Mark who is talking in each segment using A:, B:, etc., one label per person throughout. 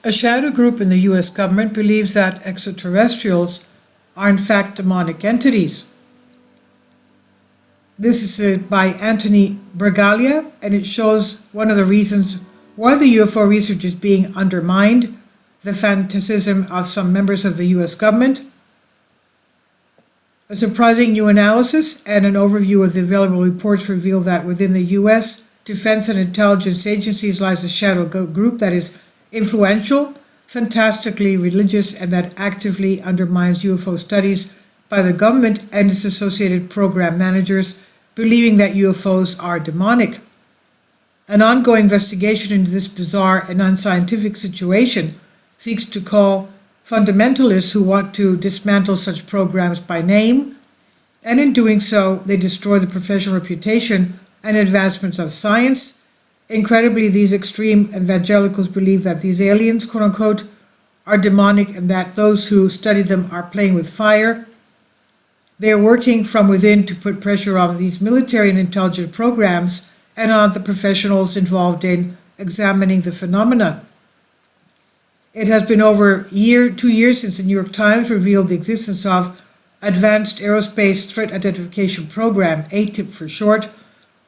A: A shadow group in the U.S. government believes that extraterrestrials are in fact demonic entities. This is by Anthony Bragalia, and it shows one of the reasons why the UFO research is being undermined, the fanaticism of some members of the U.S. government. A surprising new analysis and an overview of the available reports reveal that within the U.S. defense and intelligence agencies lies a shadow group that is influential, fantastically religious, and that actively undermines UFO studies by the government and its associated program managers, believing that UFOs are demonic. An ongoing investigation into this bizarre and unscientific situation seeks to call fundamentalists who want to dismantle such programs by name, and in doing so, they destroy the professional reputation and advancements of science. Incredibly, these extreme evangelicals believe that these aliens, quote unquote, are demonic and that those who study them are playing with fire. They are working from within to put pressure on these military and intelligence programs and on the professionals involved in examining the phenomena. It has been over 2 years since the New York Times revealed the existence of Advanced Aerospace Threat Identification Program, ATIP for short,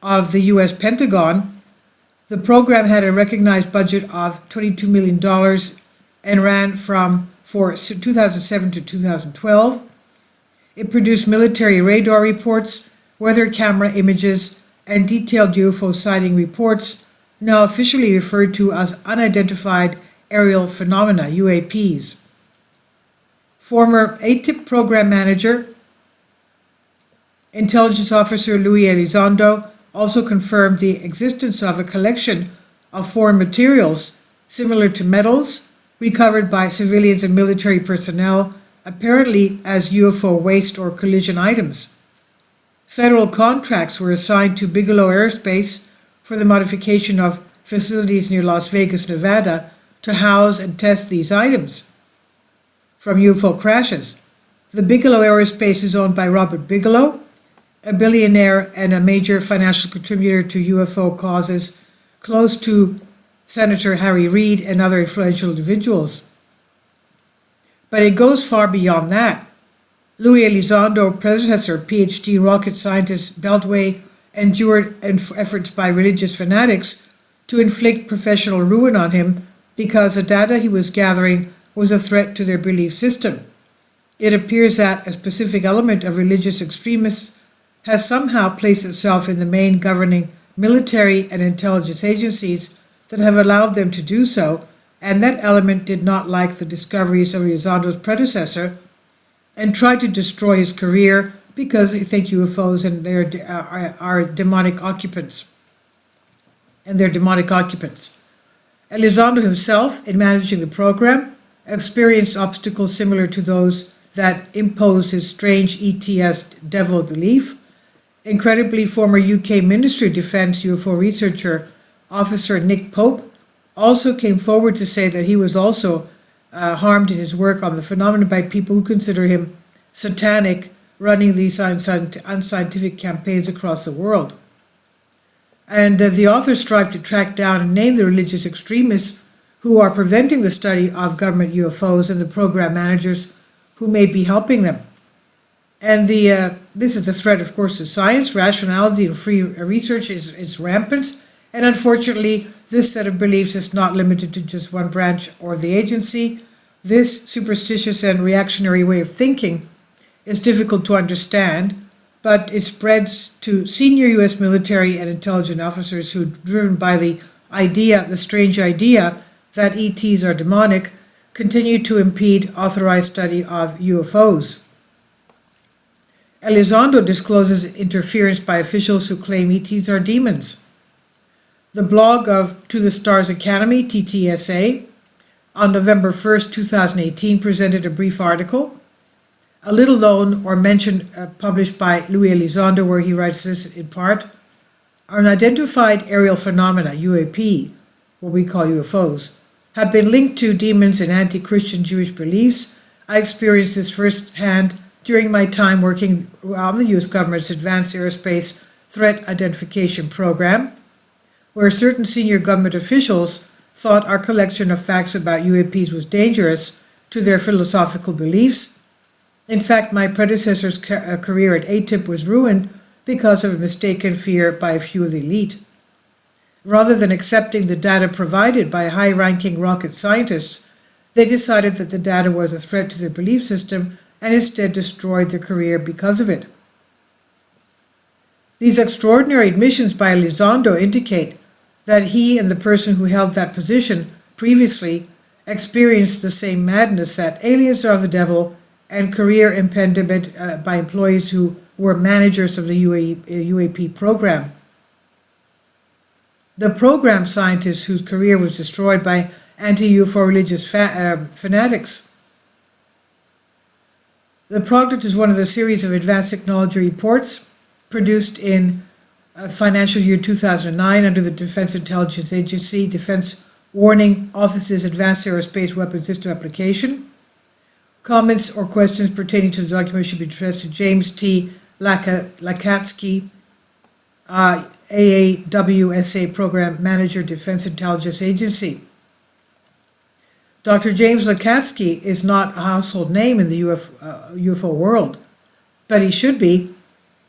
A: of the U.S. Pentagon. The program had a recognized budget of $22 million and ran from 2007 to 2012. It produced military radar reports, weather camera images, and detailed UFO sighting reports, now officially referred to as unidentified aerial phenomena, UAPs. Former ATIP program manager, intelligence officer Luis Elizondo, also confirmed the existence of a collection of foreign materials similar to metals recovered by civilians and military personnel, apparently as UFO waste or collision items. Federal contracts were assigned to Bigelow Aerospace for the modification of facilities near Las Vegas, Nevada, to house and test these items from UFO crashes. The Bigelow Aerospace is owned by Robert Bigelow, a billionaire and a major financial contributor to UFO causes, close to Senator Harry Reid and other influential individuals. But it goes far beyond that. Luis Elizondo, predecessor PhD rocket scientist Beltway, endured efforts by religious fanatics to inflict professional ruin on him because the data he was gathering was a threat to their belief system. It appears that a specific element of religious extremists has somehow placed itself in the main governing military and intelligence agencies that have allowed them to do so, and that element did not like the discoveries of Elizondo's predecessor and tried to destroy his career because they think UFOs and are demonic occupants. Elizondo himself, in managing the program, experienced obstacles similar to those that imposed his strange ETs devil belief. Incredibly, former UK Ministry of Defence UFO researcher Officer Nick Pope also came forward to say that he was also harmed in his work on the phenomenon by people who consider him satanic, running these unscientific campaigns across the world. And the authors strive to track down and name the religious extremists who are preventing the study of government UFOs and the program managers who may be helping them. And this is a threat, of course, to science. Rationality and free research is rampant. And unfortunately, this set of beliefs is not limited to just one branch or the agency. This superstitious and reactionary way of thinking is difficult to understand, but it spreads to senior U.S. military and intelligence officers who, driven by the strange idea that ETs are demonic, continue to impede authorized study of UFOs. Elizondo discloses interference by officials who claim ETs are demons. The blog of To the Stars Academy, TTSA, on November 1st, 2018, presented a brief article, a little known or mentioned, published by Luis Elizondo, where he writes this in part: unidentified aerial phenomena, UAP, what we call UFOs, have been linked to demons and anti-Christian Jewish beliefs. I experienced this firsthand during my time working on the U.S. government's Advanced Aerospace Threat Identification Program, where certain senior government officials thought our collection of facts about UAPs was dangerous to their philosophical beliefs. In fact, my predecessor's career at ATIP was ruined because of a mistaken fear by a few of the elite. Rather than accepting the data provided by high-ranking rocket scientists, they decided that the data was a threat to their belief system and instead destroyed their career because of it. These extraordinary admissions by Elizondo indicate that he and the person who held that position previously experienced the same madness, that aliens are the devil, and career impediment by employees who were managers of the UAP program. The program scientists whose career was destroyed by anti-UFO religious fanatics. The product is one of the series of advanced technology reports produced in financial year 2009 under the Defense Intelligence Agency Defense Warning Office's Advanced Aerospace Weapons System Application. Comments or questions pertaining to the document should be addressed to James T. Lakatsky, AAWSA Program Manager, Defense Intelligence Agency. Dr. James Lakatsky is not a household name in the UFO world, but he should be.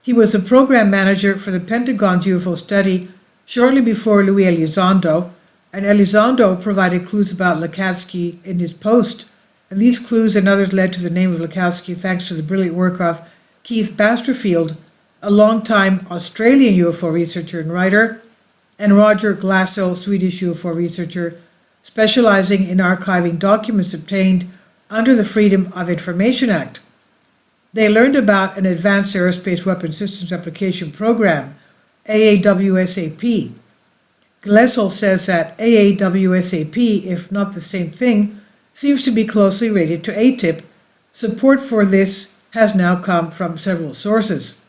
A: He was the program manager for the Pentagon's UFO study shortly before Louis Elizondo, and Elizondo provided clues about Lakatsky in his post, and these clues and others led to the name of Lakatsky thanks to the brilliant work of Keith Basterfield, a longtime Australian UFO researcher and writer, and Roger Glasso, Swedish UFO researcher, specializing in archiving documents obtained under the Freedom of Information Act. They learned about an Advanced Aerospace Weapons Systems Application Program, AAWSAP. Glessel says that AAWSAP, if not the same thing, seems to be closely related to ATIP. Support for this has now come from several sources.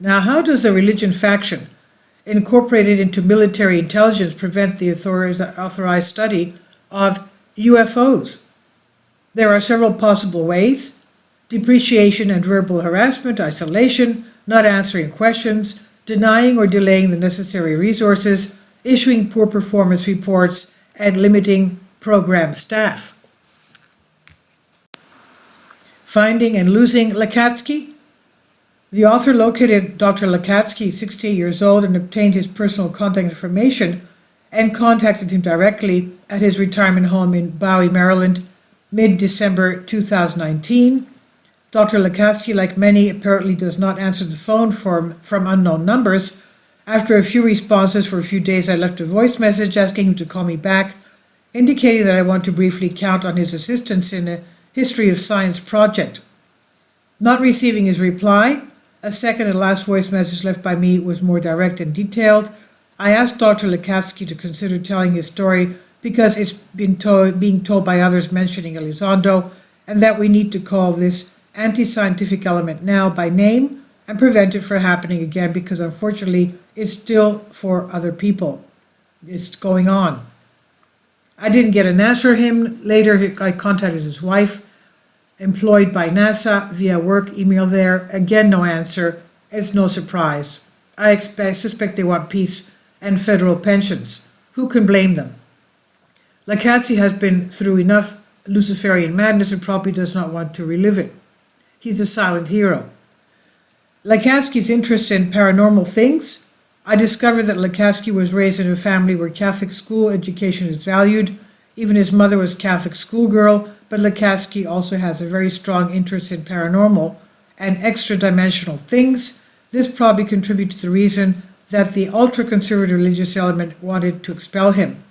A: Now, how does the religion faction, incorporated into military intelligence, prevent the authorized study of UFOs? There are several possible ways: depreciation and verbal harassment, isolation, not answering questions, denying or delaying the necessary resources, issuing poor performance reports, and limiting program staff. Finding and losing Lakatsky. The author located Dr. Lakatsky, 68 years old, and obtained his personal contact information and contacted him directly at his retirement home in Bowie, Maryland, mid-December 2019. Dr. Lakatsky, like many, apparently does not answer the phone from unknown numbers. After a few responses for a few days, I left a voice message asking him to call me back, indicating that I want to briefly count on his assistance in a history of science project. Not receiving his reply, a second and last voice message left by me was more direct and detailed. I asked Dr. Lakatsky to consider telling his story because it's been being told by others mentioning Elizondo, and that we need to call this anti-scientific element now by name and prevent it from happening again, because unfortunately it's still for other people. It's going on. I didn't get an answer from him. Later I contacted his wife, employed by NASA, via work email there. Again, no answer. It's no surprise. I suspect they want peace and federal pensions. Who can blame them? Lakatsky has been through enough Luciferian madness and probably does not want to relive it. He's a silent hero. Lakatsky's interest in paranormal things. I discovered that Lakatsky was raised in a family where Catholic school education is valued. Even his mother was a Catholic schoolgirl, but Lakatsky also has a very strong interest in paranormal and extra-dimensional things. This probably contributes to the reason that the ultra-conservative religious element wanted to expel him.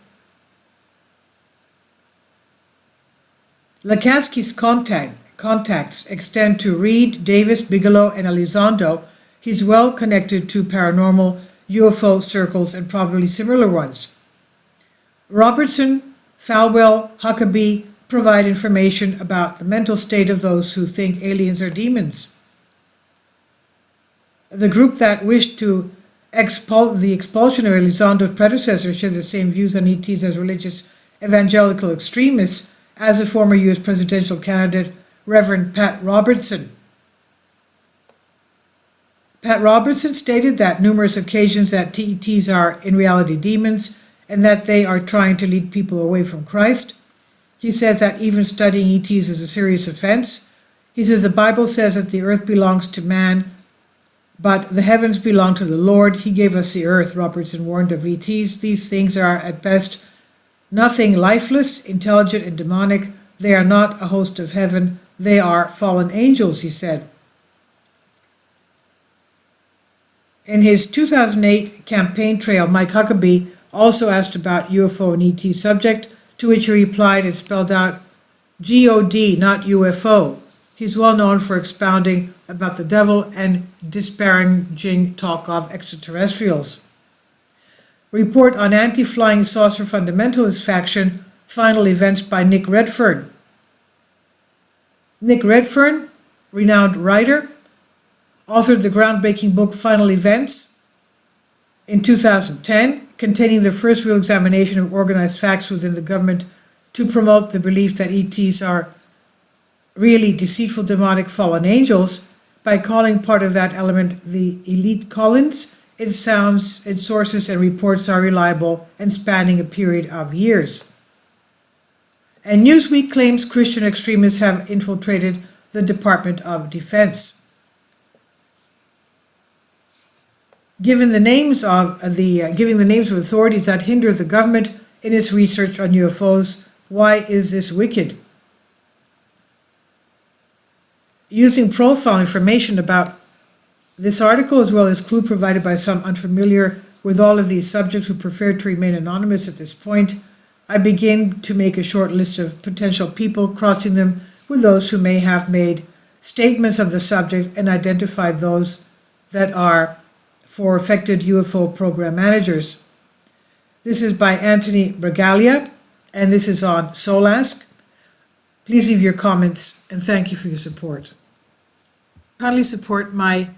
A: Lakatsky's contacts extend to Reed, Davis, Bigelow, and Elizondo. He's well connected to paranormal UFO circles and probably similar ones. Robertson, Falwell, Huckabee provide information about the mental state of those who think aliens are demons. The group that wished to the expulsion of Elizondo's predecessor share the same views on ETs as religious evangelical extremists as the former U.S. presidential candidate Reverend Pat Robertson. Pat Robertson stated that numerous occasions that ETs are in reality demons and that they are trying to lead people away from Christ. He says that even studying ETs is a serious offense. He says the Bible says that the earth belongs to man, but the heavens belong to the Lord. He gave us the earth, Robertson warned of ETs. These things are at best nothing lifeless, intelligent, and demonic. They are not a host of heaven. They are fallen angels, he said. In his 2008 campaign trail, Mike Huckabee also asked about UFO and ET subject, to which he replied and spelled out G-O-D, not UFO. He's well known for expounding about the devil and disparaging talk of extraterrestrials. Report on anti-flying saucer fundamentalist faction, final events by Nick Redfern. Nick Redfern, renowned writer, authored the groundbreaking book Final Events in 2010, containing the first real examination of organized facts within the government to promote the belief that ETs are really deceitful, demonic, fallen angels. By calling part of that element the elite Collins, its sources and reports are reliable and spanning a period of years. And Newsweek claims Christian extremists have infiltrated the Department of Defense. Giving the names of authorities that hinder the government in its research on UFOs. Why is this wicked? Using profile information about this article, as well as clue provided by some unfamiliar with all of these subjects who prefer to remain anonymous at this point, I begin to make a short list of potential people, crossing them with those who may have made statements on the subject, and identify those that are for affected UFO program managers. This is by Anthony Bragalia, and this is on Solask. Please leave your comments, and thank you for your support. Kindly support my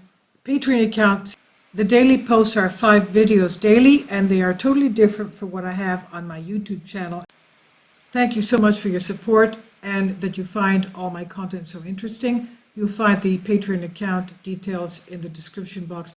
A: Patreon account. The daily posts are 5 videos daily, and they are totally different from what I have on my YouTube channel. Thank you so much for your support, and that you find all my content so interesting. You'll find the Patreon account details in the description box